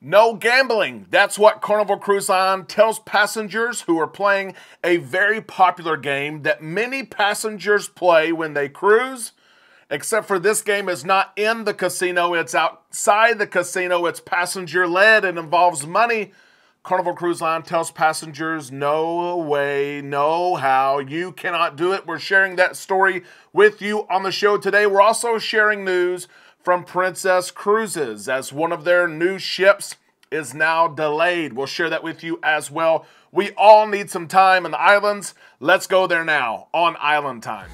No gambling. That's what Carnival Cruise Line tells passengers who are playing a very popular game that many passengers play when they cruise. Except for this game is not in the casino, it's outside the casino, it's passenger-led and involves money. Carnival Cruise Line tells passengers, no way, no how, you cannot do it. We're sharing that story with you on the show today. We're also sharing news from Princess Cruises as one of their new ships is now delayed. We'll share that with you as well. We all need some time in the islands. Let's go there now on Island Time.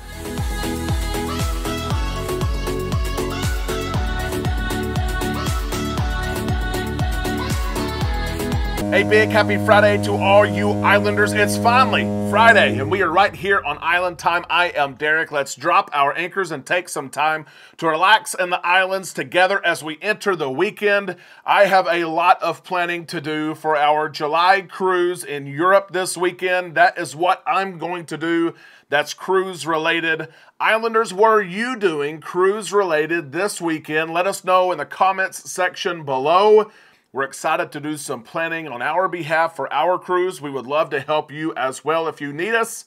A big happy Friday to all you Islanders. It's finally Friday, and we are right here on Island Time. I am Derek. Let's drop our anchors and take some time to relax in the islands together as we enter the weekend. I have a lot of planning to do for our July cruise in Europe this weekend. That is what I'm going to do. That's cruise related. Islanders, what are you doing cruise related this weekend? Let us know in the comments section below. We're excited to do some planning on our behalf for our cruise. We would love to help you as well. If you need us,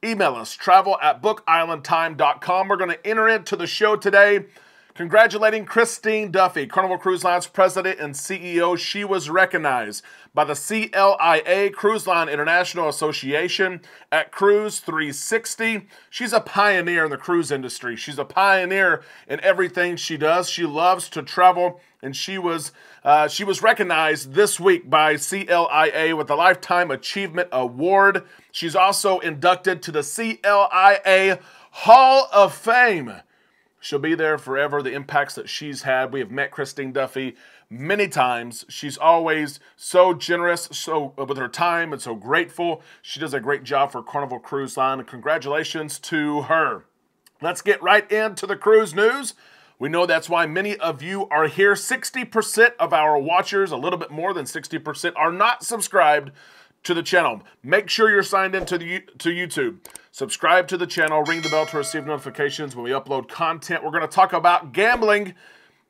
email us, travel@bookislandtime.com. We're going to enter into the show today congratulating Christine Duffy, Carnival Cruise Line's president and CEO. She was recognized by the CLIA, Cruise Line International Association, at Cruise 360. She's a pioneer in the cruise industry. She's a pioneer in everything she does. She loves to travel, and she was recognized this week by CLIA with the Lifetime Achievement Award. She's also inducted to the CLIA Hall of Fame. She'll be there forever. The impacts that she's had. We have met Christine Duffy many times. She's always so generous, so with her time, and so grateful. She does a great job for Carnival Cruise Line, and congratulations to her. Let's get right into the cruise news. We know that's why many of you are here. 60% of our watchers, a little bit more than 60%, are not subscribed to the channel. Make sure you're signed into to YouTube. Subscribe to the channel, ring the bell to receive notifications when we upload content. We're going to talk about gambling.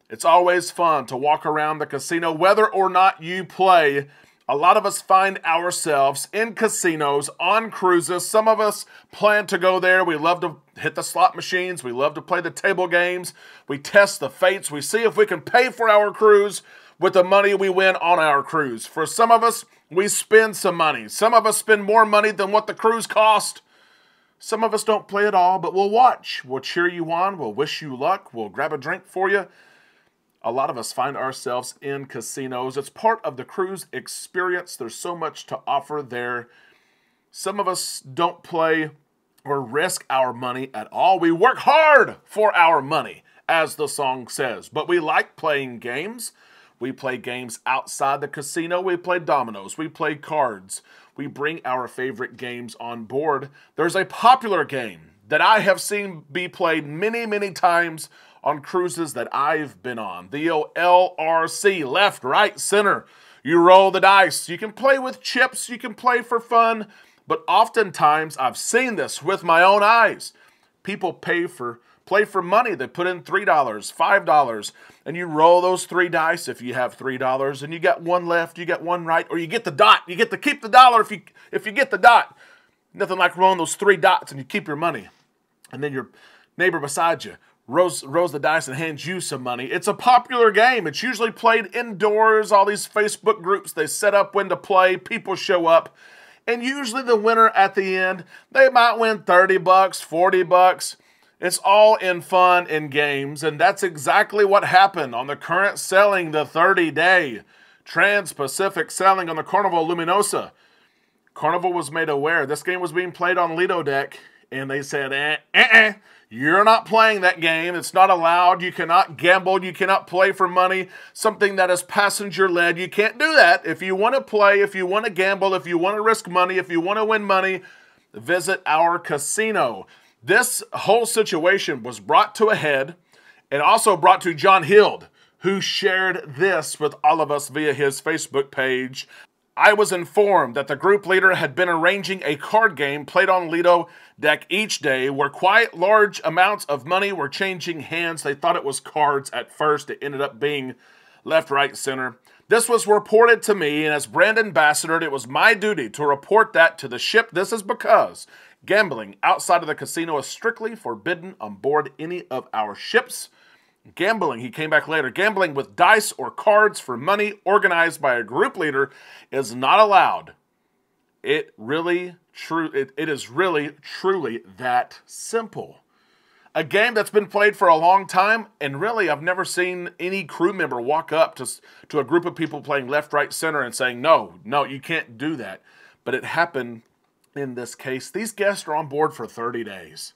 It's always fun to walk around the casino, whether or not you play. A lot of us find ourselves in casinos on cruises. Some of us plan to go there. We love to hit the slot machines. We love to play the table games. We test the fates. We see if we can pay for our cruise with the money we win on our cruise. For some of us, we spend some money. Some of us spend more money than what the cruise cost. Some of us don't play at all, but we'll watch. We'll cheer you on. We'll wish you luck. We'll grab a drink for you. A lot of us find ourselves in casinos. It's part of the cruise experience. There's so much to offer there. Some of us don't play or risk our money at all. We work hard for our money, as the song says. But we like playing games. We play games outside the casino. We play dominoes. We play cards. We bring our favorite games on board. There's a popular game that I have seen be played many, many times on cruises that I've been on. The LRC, left, right, center. You roll the dice. You can play with chips. You can play for fun. But oftentimes, I've seen this with my own eyes. People play for money. They put in $3, $5, and you roll those three dice if you have $3, and you got one left, you got one right, or you get the dot. You get to keep the dollar if you get the dot. Nothing like rolling those three dots and you keep your money. And then your neighbor beside you rolls the dice and hands you some money. It's a popular game. It's usually played indoors. All these Facebook groups, they set up when to play. People show up. And usually the winner at the end, they might win $30, $40. It's all in fun and games. And that's exactly what happened on the current sailing, the 30-day Trans-Pacific sailing on the Carnival Luminosa. Carnival was made aware this game was being played on Lido Deck. And they said, you're not playing that game. It's not allowed. You cannot gamble. You cannot play for money. Something that is passenger-led. You can't do that. If you want to play, if you want to gamble, if you want to risk money, if you want to win money, visit our casino. This whole situation was brought to a head and also brought to John Hild, who shared this with all of us via his Facebook page. I was informed that the group leader had been arranging a card game played on Lido Deck each day where quite large amounts of money were changing hands. They thought it was cards at first. It ended up being left, right, center. This was reported to me, and as brand ambassador, it was my duty to report that to the ship. This is because gambling outside of the casino is strictly forbidden on board any of our ships. Gambling, he came back later, gambling with dice or cards for money organized by a group leader is not allowed. It is really, truly that simple. A game that's been played for a long time, and really I've never seen any crew member walk up to a group of people playing left, right, center and saying, no, you can't do that. But it happened in this case. These guests are on board for 30 days.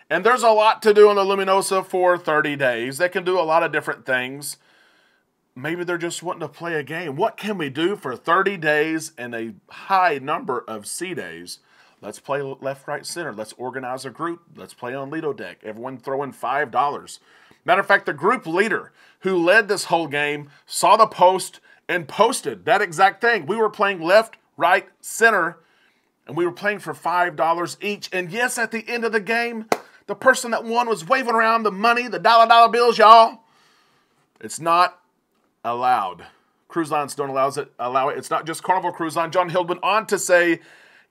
And there's a lot to do on the Luminosa for 30 days. They can do a lot of different things. Maybe they're just wanting to play a game. What can we do for 30 days and a high number of sea days? Let's play left, right, center. Let's organize a group. Let's play on Lido deck. Everyone throw in $5. Matter of fact, the group leader who led this whole game saw the post and posted that exact thing. We were playing left, right, center, and we were playing for $5 each. And yes, at the end of the game, the person that won was waving around the money, the dollar bills, y'all. It's not allowed. Cruise lines don't allow it. It's not just Carnival Cruise Line. John Hild went on to say,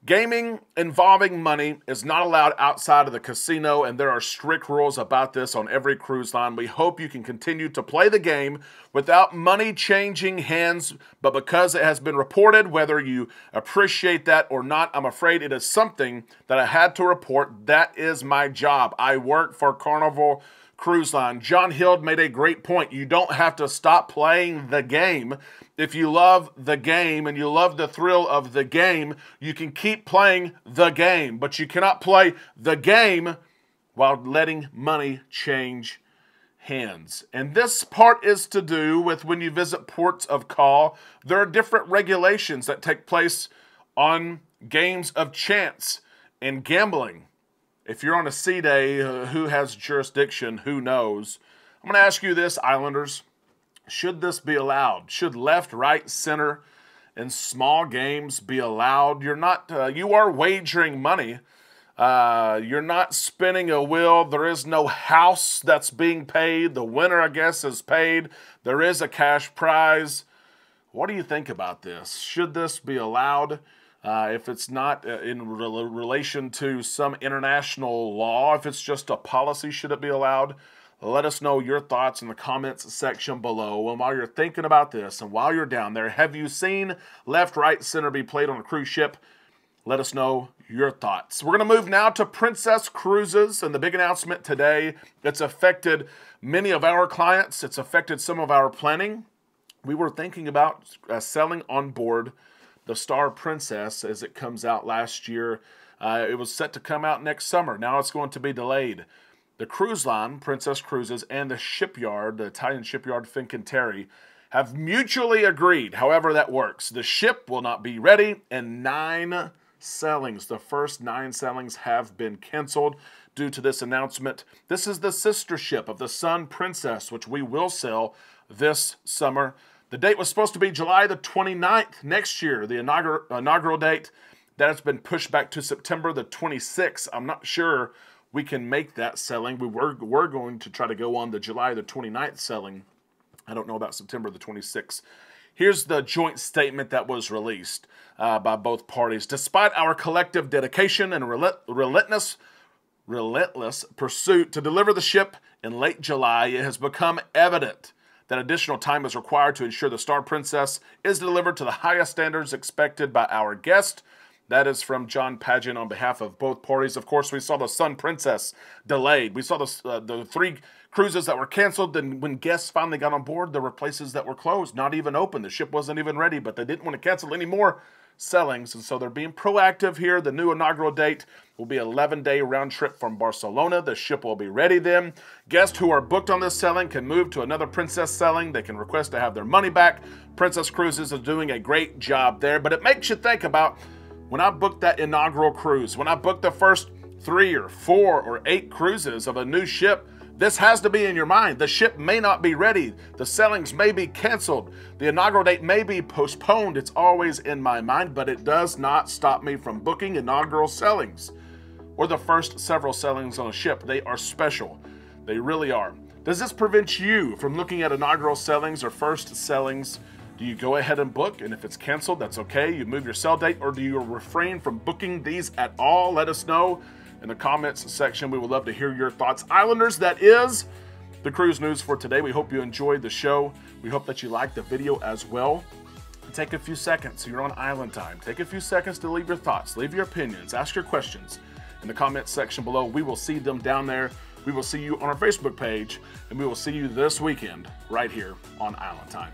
gaming involving money is not allowed outside of the casino, and there are strict rules about this on every cruise line. We hope you can continue to play the game without money changing hands, but because it has been reported, whether you appreciate that or not, I'm afraid it is something that I had to report. That is my job. I work for Carnival Cruise Line. John Hild made a great point. You don't have to stop playing the game. If you love the game and you love the thrill of the game, you can keep playing the game, but you cannot play the game while letting money change hands. And this part is to do with when you visit ports of call. There are different regulations that take place on games of chance and gambling. If you're on a sea day, who has jurisdiction? Who knows? I'm going to ask you this, Islanders. Should this be allowed? Should left, right, center, and small games be allowed? You are wagering money. You're not spinning a wheel. There is no house that's being paid. The winner, I guess, is paid. There is a cash prize. What do you think about this? Should this be allowed? If it's not in relation to some international law, if it's just a policy, should it be allowed? Let us know your thoughts in the comments section below. And while you're thinking about this and while you're down there, have you seen left, right, center be played on a cruise ship? Let us know your thoughts. We're going to move now to Princess Cruises and the big announcement today. It's affected many of our clients. It's affected some of our planning. We were thinking about selling on board the Star Princess as it comes out last year. It was set to come out next summer. Now it's going to be delayed. The cruise line, Princess Cruises, and the shipyard, the Italian shipyard Fincantieri, have mutually agreed, however that works. The ship will not be ready, and 9 sailings, the first 9 sailings, have been canceled due to this announcement. This is the sister ship of the Sun Princess, which we will sell this summer. The date was supposed to be July the 29th next year, the inaugural date. That has been pushed back to September the 26th. I'm not sure we can make that selling. We were going to try to go on the July the 29th selling. I don't know about September the 26th. Here's the joint statement that was released by both parties. Despite our collective dedication and relentless pursuit to deliver the ship in late July, it has become evident that additional time is required to ensure the Star Princess is delivered to the highest standards expected by our guest. That is from John Pageant on behalf of both parties. Of course, we saw the Sun Princess delayed. We saw the 3 cruises that were canceled. Then when guests finally got on board, there were places that were closed, not even open. The ship wasn't even ready, but they didn't want to cancel any more sailings. And so they're being proactive here. The new inaugural date will be an 11-day round trip from Barcelona. The ship will be ready then. Guests who are booked on this sailing can move to another Princess sailing. They can request to have their money back. Princess Cruises is doing a great job there. But it makes you think about when I booked that inaugural cruise, when I booked the first 3 or 4 or 8 cruises of a new ship, this has to be in your mind. The ship may not be ready. The sailings may be canceled. The inaugural date may be postponed. It's always in my mind, but it does not stop me from booking inaugural sailings or the first several sailings on a ship. They are special. They really are. Does this prevent you from looking at inaugural sailings or first sailings Do you go ahead and book, and if it's canceled, that's okay, you move your sail date, or do you refrain from booking these at all? Let us know in the comments section. We would love to hear your thoughts. Islanders, that is the cruise news for today. We hope you enjoyed the show. We hope that you liked the video as well. Take a few seconds. You're on Island Time. Take a few seconds to leave your thoughts, leave your opinions, ask your questions in the comments section below. We will see them down there. We will see you on our Facebook page, and we will see you this weekend right here on Island Time.